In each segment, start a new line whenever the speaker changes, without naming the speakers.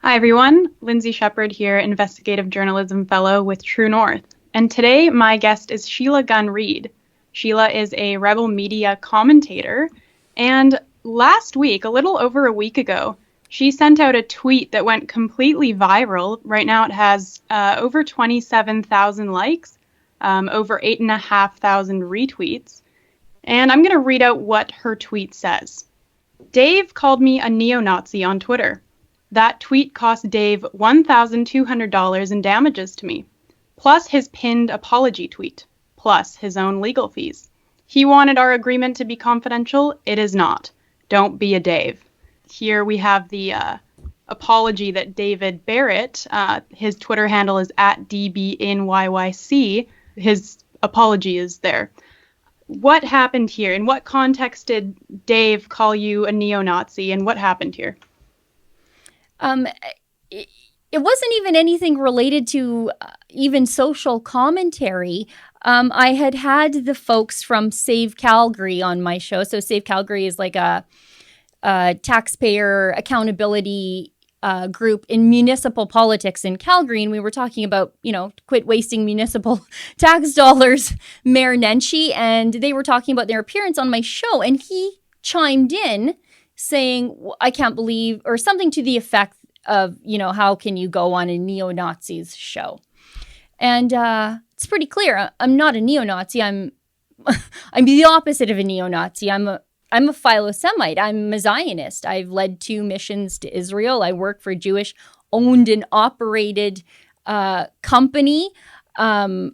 Hi, everyone. Lindsay Shepard here, investigative journalism fellow with True North. And today, my guest is Sheila Gunn Reid. Sheila is a Rebel Media commentator. And last week, a little over a week ago, she sent out a tweet that went completely viral. Right now, it has over 27,000 likes, over 8,500 retweets. And I'm going to read out what her tweet says. Dave called me a neo-Nazi on Twitter. That tweet cost Dave $1,200 in damages to me, plus his pinned apology tweet, plus his own legal fees. He wanted our agreement to be confidential. It is not. Don't be a Dave. Here we have the apology that David Barrett, his Twitter handle is @DBNYYC. His apology is there. What happened here? In what context did Dave call you a neo-Nazi, and what happened here?
It wasn't even anything related to even social commentary. I had the folks from Save Calgary on my show. So Save Calgary is like a taxpayer accountability group in municipal politics in Calgary. And we were talking about, quit wasting municipal tax dollars, Mayor Nenshi. And they were talking about their appearance on my show. And he chimed in saying, I can't believe, or something to the effect of, how can you go on a neo-Nazi's show? And it's pretty clear. I'm not a neo-Nazi. I'm the opposite of a neo-Nazi. I'm a philo-Semite. I'm a Zionist. I've led 2 missions to Israel. I work for a Jewish-owned and operated company. I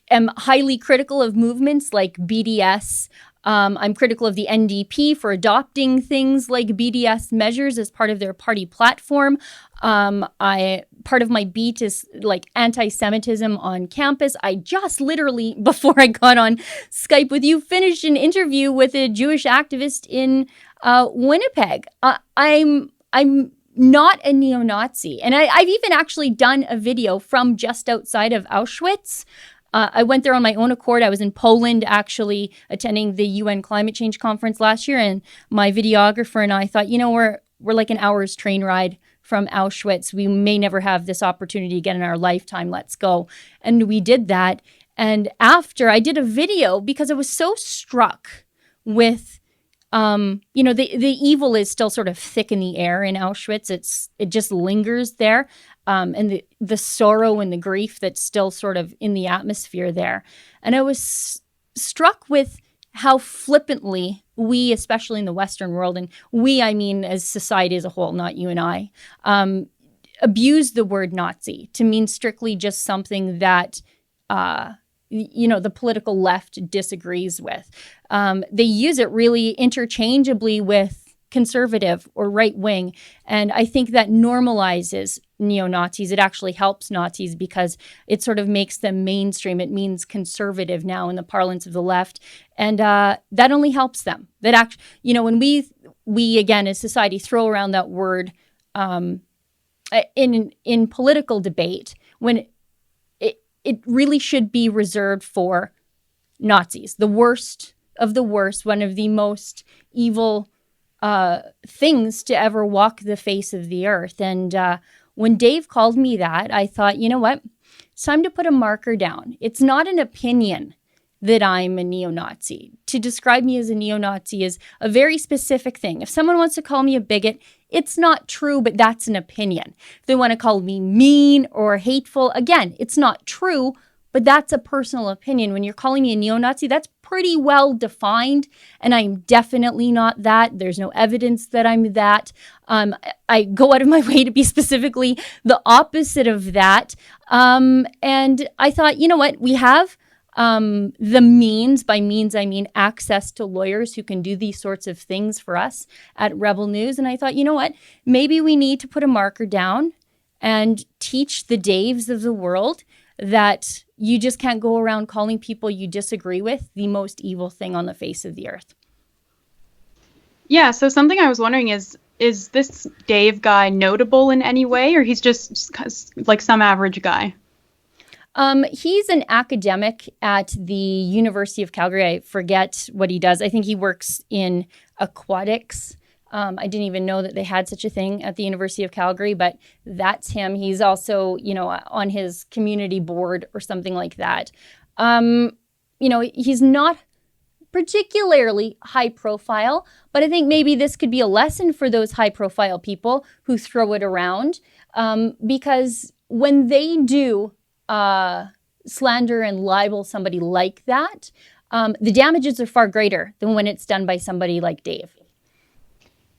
am highly critical of movements like BDS. I'm critical of the NDP for adopting things like BDS measures as part of their party platform. Part of my beat is like anti-Semitism on campus. I just literally, before I got on Skype with you, finished an interview with a Jewish activist in Winnipeg. I'm not a neo-Nazi. And I've even actually done a video from just outside of Auschwitz. I went there on my own accord. I was in Poland actually attending the UN climate change conference last year. And my videographer and I thought, we're like an hour's train ride from Auschwitz. We may never have this opportunity again in our lifetime. Let's go. And we did that. And after I did a video because I was so struck with, the evil is still sort of thick in the air in Auschwitz. It just lingers there. And the sorrow and the grief that's still sort of in the atmosphere there. And I was struck with how flippantly we, especially in the Western world, and we, I mean, as society as a whole, not you and I, abuse the word Nazi to mean strictly just something that, the political left disagrees with. They use it really interchangeably with conservative or right wing. And I think that normalizes neo-Nazis. It actually helps Nazis because it sort of makes them mainstream. It means conservative now in the parlance of the left. And that only helps them. That actually, when we again as society throw around that word in political debate, when it really should be reserved for Nazis, the worst of the worst, one of the most evil things to ever walk the face of the earth. And when Dave called me that, I thought, you know what? It's time to put a marker down. It's not an opinion that I'm a neo-Nazi. To describe me as a neo-Nazi is a very specific thing. If someone wants to call me a bigot, it's not true, but that's an opinion. If they want to call me mean or hateful, again, it's not true, but that's a personal opinion. When you're calling me a neo-Nazi, that's pretty well defined, and I'm definitely not that. There's no evidence that I'm that. I go out of my way to be specifically the opposite of that. And I thought, you know what? We have the means, by means I mean access to lawyers who can do these sorts of things for us at Rebel News. And I thought, you know what? Maybe we need to put a marker down and teach the Daves of the world that you just can't go around calling people you disagree with the most evil thing on the face of the earth.
Yeah, so something I was wondering is this Dave guy notable in any way, or he's just like some average guy?
He's an academic at the University of Calgary. I forget what he does. I think he works in aquatics. I didn't even know that they had such a thing at the University of Calgary, but that's him. He's also, on his community board or something like that. He's not particularly high profile, but I think maybe this could be a lesson for those high profile people who throw it around, because when they do slander and libel somebody like that, the damages are far greater than when it's done by somebody like Dave.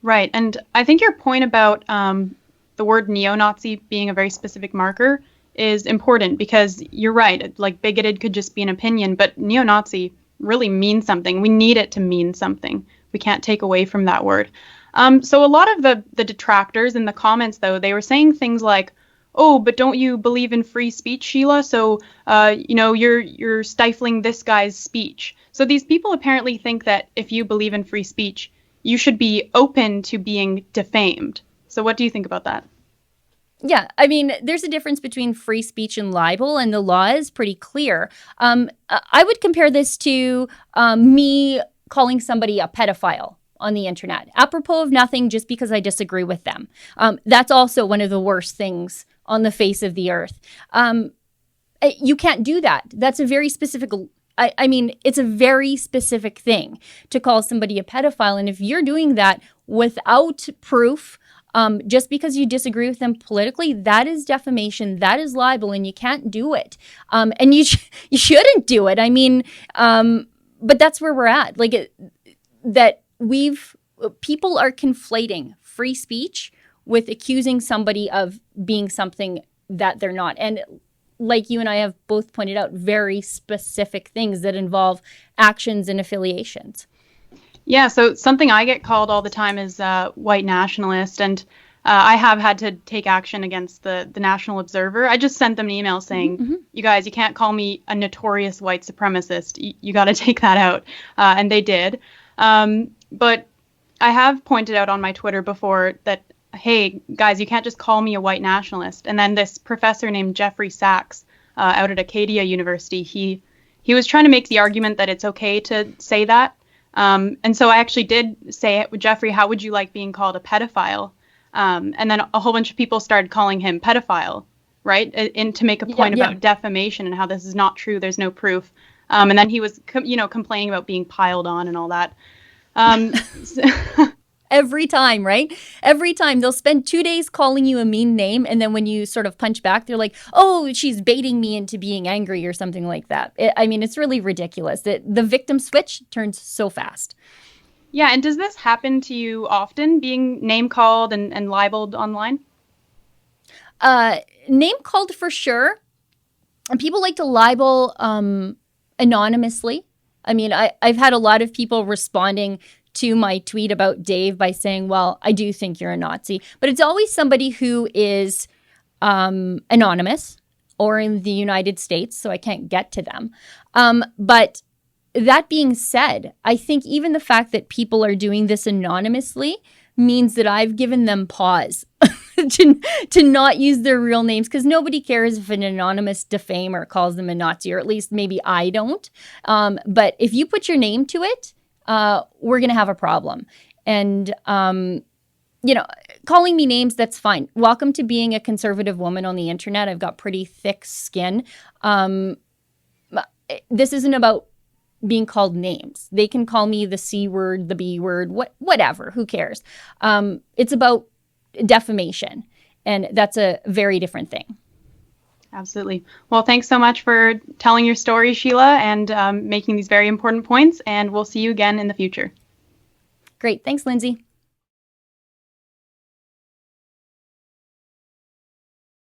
Right. And I think your point about the word neo-Nazi being a very specific marker is important, because you're right. Like, bigoted could just be an opinion, but neo-Nazi really means something. We need it to mean something. We can't take away from that word. So a lot of the detractors in the comments, though, they were saying things like, oh, but don't you believe in free speech, Sheila? So, you're stifling this guy's speech. So these people apparently think that if you believe in free speech, you should be open to being defamed. So what do you think about that?
Yeah, I mean, there's a difference between free speech and libel, and the law is pretty clear. I would compare this to me calling somebody a pedophile on the internet, apropos of nothing, just because I disagree with them. That's also one of the worst things on the face of the earth. You can't do that. That's a very specific. It's a very specific thing to call somebody a pedophile. And if you're doing that without proof, just because you disagree with them politically, that is defamation, that is libel, and you can't do it. And you shouldn't do it. But that's where we're at. People are conflating free speech with accusing somebody of being something that they're not. And like you and I have both pointed out, very specific things that involve actions and affiliations.
Yeah, so something I get called all the time is white nationalist, and I have had to take action against the National Observer. I just sent them an email saying, you guys, you can't call me a notorious white supremacist. You got to take that out. And they did. But I have pointed out on my Twitter before that, hey, guys, you can't just call me a white nationalist. And then this professor named Jeffrey Sachs out at Acadia University, he was trying to make the argument that it's okay to say that. And so I actually did say it with Jeffrey, how would you like being called a pedophile? And then a whole bunch of people started calling him pedophile, right? And to make a point about defamation and how this is not true. There's no proof. And then he was, complaining about being piled on and all that.
Every time, right? Every time they'll spend 2 days calling you a mean name. And then when you sort of punch back, they're like, oh, she's baiting me into being angry or something like that. It's really ridiculous. The victim switch turns so fast.
Yeah. And does this happen to you often, being name called and libeled online?
Name called for sure. And people like to libel anonymously. I've had a lot of people responding to my tweet about Dave by saying, well, I do think you're a Nazi. But it's always somebody who is anonymous or in the United States, so I can't get to them. But that being said, I think even the fact that people are doing this anonymously means that I've given them pause to not use their real names, because nobody cares if an anonymous defamer calls them a Nazi, or at least maybe I don't. But if you put your name to it, we're going to have a problem. And, calling me names, that's fine. Welcome to being a conservative woman on the internet. I've got pretty thick skin. This isn't about being called names. They can call me the C word, the B word, whatever. Who cares? It's about defamation. And that's a very different thing.
Absolutely. Well, thanks so much for telling your story, Sheila, and making these very important points. And we'll see you again in the future.
Great. Thanks, Lindsay.